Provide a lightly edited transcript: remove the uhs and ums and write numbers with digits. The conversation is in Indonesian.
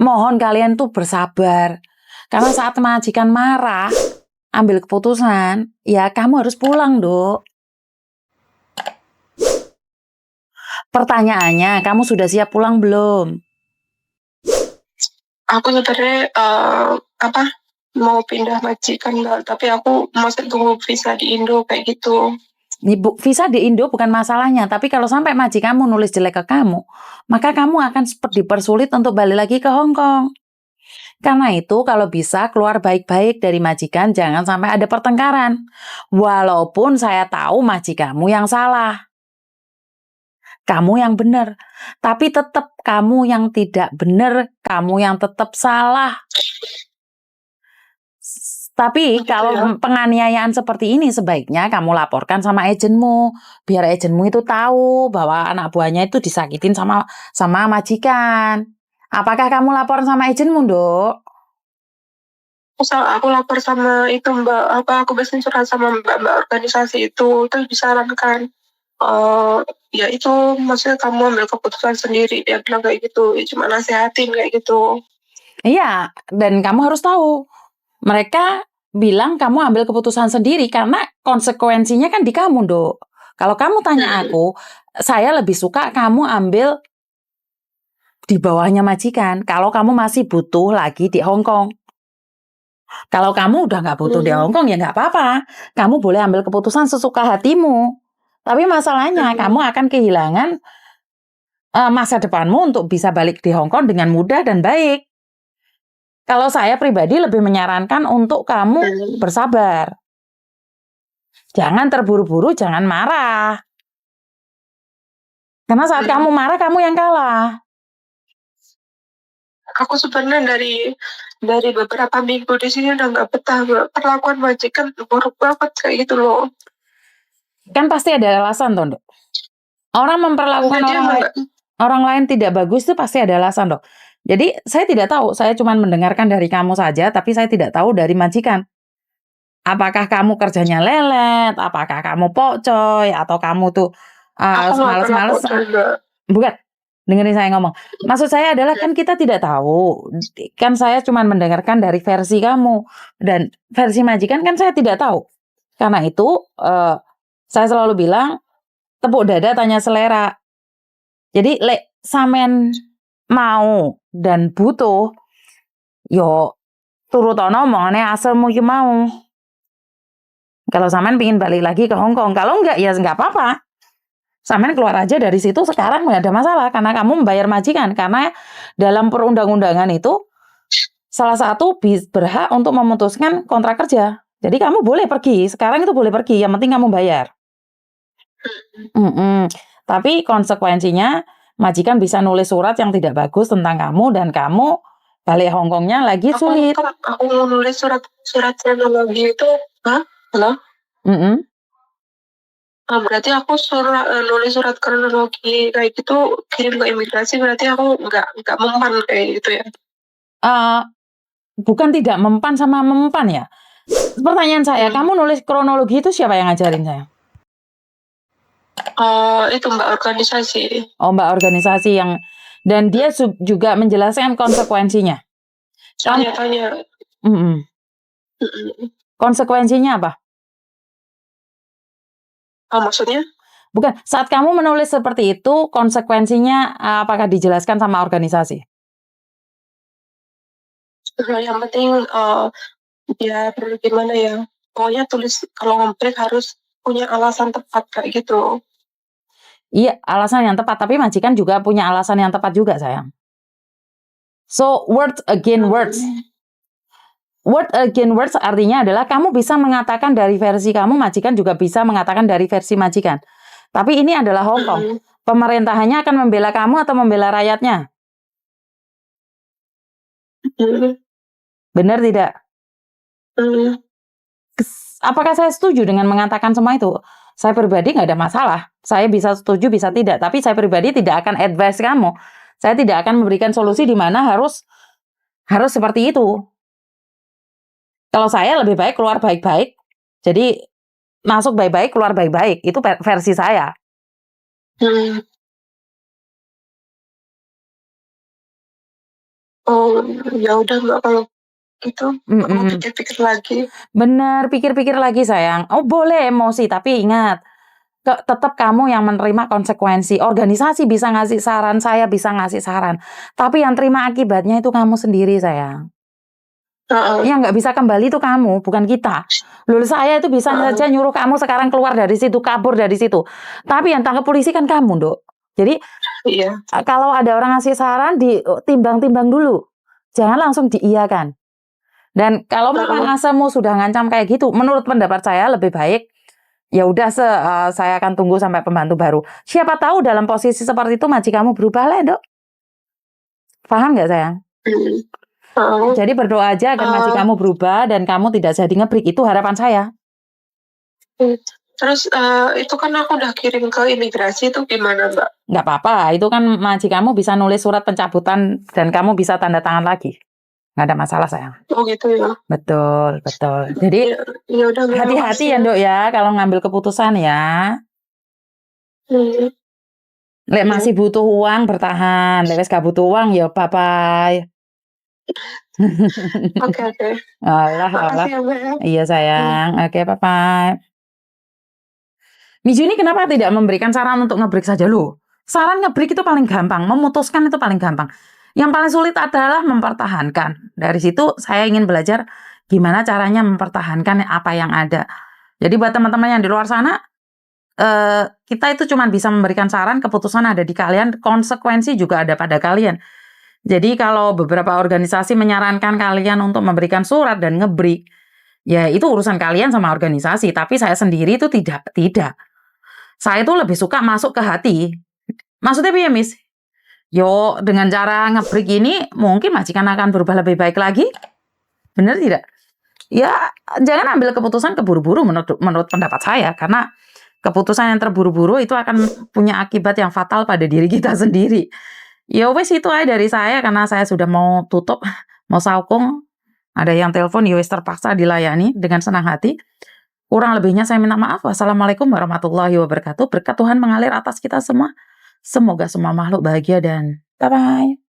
mohon kalian tuh bersabar. Karena saat majikan marah, ambil keputusan, ya kamu harus pulang, Dok. Pertanyaannya, kamu sudah siap pulang belum? Aku sebenarnya mau pindah majikan, Mbak, tapi aku masih tunggu visa di Indo kayak gitu. Visa di Indo bukan masalahnya, tapi kalau sampai majikanmu nulis jelek ke kamu, maka kamu akan dipersulit untuk balik lagi ke Hong Kong. Karena itu kalau bisa keluar baik-baik dari majikan, jangan sampai ada pertengkaran. Walaupun saya tahu majikanmu yang salah. Kamu yang benar. Tapi tetap kamu yang tidak benar, kamu yang tetap salah. Tapi kalau penganiayaan seperti ini sebaiknya kamu laporkan sama agenmu. Biar agenmu itu tahu bahwa anak buahnya itu disakitin sama majikan. Apakah kamu lapor sama agenmu, Dok? Aku lapor sama itu, Mbak. Aku biasanya curhat sama mbak organisasi itu. Terus disarankan, ya itu maksudnya kamu ambil keputusan sendiri. Dia bilang kayak gitu. Ya cuma nasihatin kayak gitu. Iya, dan kamu harus tahu. Mereka bilang kamu ambil keputusan sendiri karena konsekuensinya kan di kamu, Dok. Kalau kamu tanya aku, saya lebih suka kamu ambil di bawahnya majikan. Kalau kamu masih butuh lagi di Hong Kong. Kalau kamu udah nggak butuh di Hong Kong, ya nggak apa-apa. Kamu boleh ambil keputusan sesuka hatimu. Tapi masalahnya, kamu akan kehilangan masa depanmu untuk bisa balik di Hong Kong dengan mudah dan baik. Kalau saya pribadi lebih menyarankan untuk kamu bersabar. Jangan terburu-buru, jangan marah. Karena saat kamu marah, kamu yang kalah. Aku sebenarnya dari beberapa minggu di sini udah nggak betah, Mbak. Perlakuan majikan buruk banget kayak gitu loh. Kan pasti ada alasan, Dok. Orang memperlakukan orang lain tidak bagus itu pasti ada alasan, Dok. Jadi saya tidak tahu, saya cuma mendengarkan dari kamu saja, tapi saya tidak tahu dari majikan. Apakah kamu kerjanya lelet, apakah kamu pocoy, atau kamu tuh males-males. Bukan, dengerin saya ngomong. Maksud saya adalah kan kita tidak tahu. Kan saya cuma mendengarkan dari versi kamu. Dan versi majikan kan saya tidak tahu. Karena itu saya selalu bilang, tepuk dada tanya selera. Jadi samen mau dan butuh, yo turutono omongane asalmu ki mau. Kalau samen pingin balik lagi ke Hong Kong, kalau enggak ya enggak apa-apa. Samen keluar aja dari situ sekarang nggak ada masalah karena kamu membayar majikan. Karena dalam perundang-undangan itu salah satu berhak untuk memutuskan kontrak kerja. Jadi kamu boleh pergi, sekarang itu boleh pergi, yang penting kamu bayar. Tapi konsekuensinya majikan bisa nulis surat yang tidak bagus tentang kamu dan kamu balik Hong Kongnya lagi sulit. Aku mau nulis surat kronologi itu, halo? Berarti aku nulis surat kronologi kayak gitu kirim ke imigrasi, berarti aku nggak mempan kayak gitu ya? Bukan tidak mempan sama mempan ya. Pertanyaan saya, kamu nulis kronologi itu siapa yang ngajarin saya? Itu Mbak organisasi. Oh, Mbak organisasi yang dan dia juga menjelaskan konsekuensinya. Tanya. Konsekuensinya apa? Maksudnya? Bukan, saat kamu menulis seperti itu, konsekuensinya apakah dijelaskan sama organisasi? Yang penting biar gimana ya, pokoknya tulis kalau nge-break harus punya alasan tepat kayak gitu. Iya, alasan yang tepat, tapi majikan juga punya alasan yang tepat juga, sayang. So, words again words. Word again words artinya adalah kamu bisa mengatakan dari versi kamu, majikan juga bisa mengatakan dari versi majikan. Tapi ini adalah Hong Kong. Pemerintahannya akan membela kamu atau membela rakyatnya? Benar tidak? Apakah saya setuju dengan mengatakan semua itu? Saya pribadi nggak ada masalah. Saya bisa setuju, bisa tidak. Tapi saya pribadi tidak akan advice kamu. Saya tidak akan memberikan solusi di mana harus seperti itu. Kalau saya lebih baik keluar baik-baik. Jadi masuk baik-baik, keluar baik-baik. Itu versi saya. Oh, ya udah Mbak kalau gitu, aku Mhm. pikir-pikir lagi. Bener, pikir-pikir lagi sayang. Oh boleh emosi, tapi ingat, tetap kamu yang menerima konsekuensi. Organisasi bisa ngasih saran, saya bisa ngasih saran, tapi yang terima akibatnya itu kamu sendiri sayang. Heeh, Yang nggak bisa kembali itu kamu, bukan kita. Loh saya itu bisa heeh, saja nyuruh kamu sekarang keluar dari situ, kabur dari situ. Tapi yang tangkap polisi kan kamu, Nduk. Jadi, iya, kalau ada orang ngasih saran ditimbang-timbang dulu. Jangan langsung diiyakan. Dan kalau memang heeh, asamu sudah ngancam kayak gitu, menurut pendapat saya lebih baik, ya udah saya akan tunggu sampai pembantu baru. Siapa tahu dalam posisi seperti itu majikanmu berubah lah, Nduk. Paham nggak sayang? mhm, heeh, Jadi berdoa aja agar eee, majikanmu berubah dan kamu tidak jadi ngebrik, itu harapan saya. mmm, terus, itu kan aku udah kirim ke imigrasi itu gimana, Mbak? Nggak apa-apa, itu kan majikanmu bisa nulis surat pencabutan dan kamu bisa tanda tangan lagi. Nggak ada masalah sayang. Oh gitu ya? Betul, betul. Jadi Ya ya udah Mbak, hati-hati makasih ya, ya. Nduk, ya kalau ngambil keputusan ya. Mhm, Lek iya, masih butuh uang bertahan, lek wis gak butuh uang ya bye-bye. oke oke. Alah alah. Makasih ya, Mbak, ya. Iya Mmm, sayang, oke bye-bye. Miju ini kenapa tidak memberikan saran untuk nge-break saja loh? Saran nge-break itu paling gampang, memutuskan itu paling gampang. Yang paling sulit adalah mempertahankan. Dari situ saya ingin belajar gimana caranya mempertahankan apa yang ada. Jadi buat teman-teman yang di luar sana, kita itu cuma bisa memberikan saran, keputusan ada di kalian, konsekuensi juga ada pada kalian. Jadi kalau beberapa organisasi menyarankan kalian untuk memberikan surat dan nge-break, ya itu urusan kalian sama organisasi, tapi saya sendiri itu tidak. Saya itu lebih suka masuk ke hati. Maksudnya piye, Miss? Yo, dengan cara nge-break ini mungkin majikan akan berubah lebih baik lagi. Benar tidak? Ya, jangan ambil keputusan keburu-buru menurut pendapat saya karena keputusan yang terburu-buru itu akan punya akibat yang fatal pada diri kita sendiri. Ya wes itu aja dari saya karena saya sudah mau tutup, mau saukung. Ada yang telepon, ya wes terpaksa dilayani dengan senang hati. Kurang lebihnya saya minta maaf. Wassalamualaikum warahmatullahi wabarakatuh. Berkat Tuhan mengalir atas kita semua. Semoga semua makhluk bahagia dan bye-bye.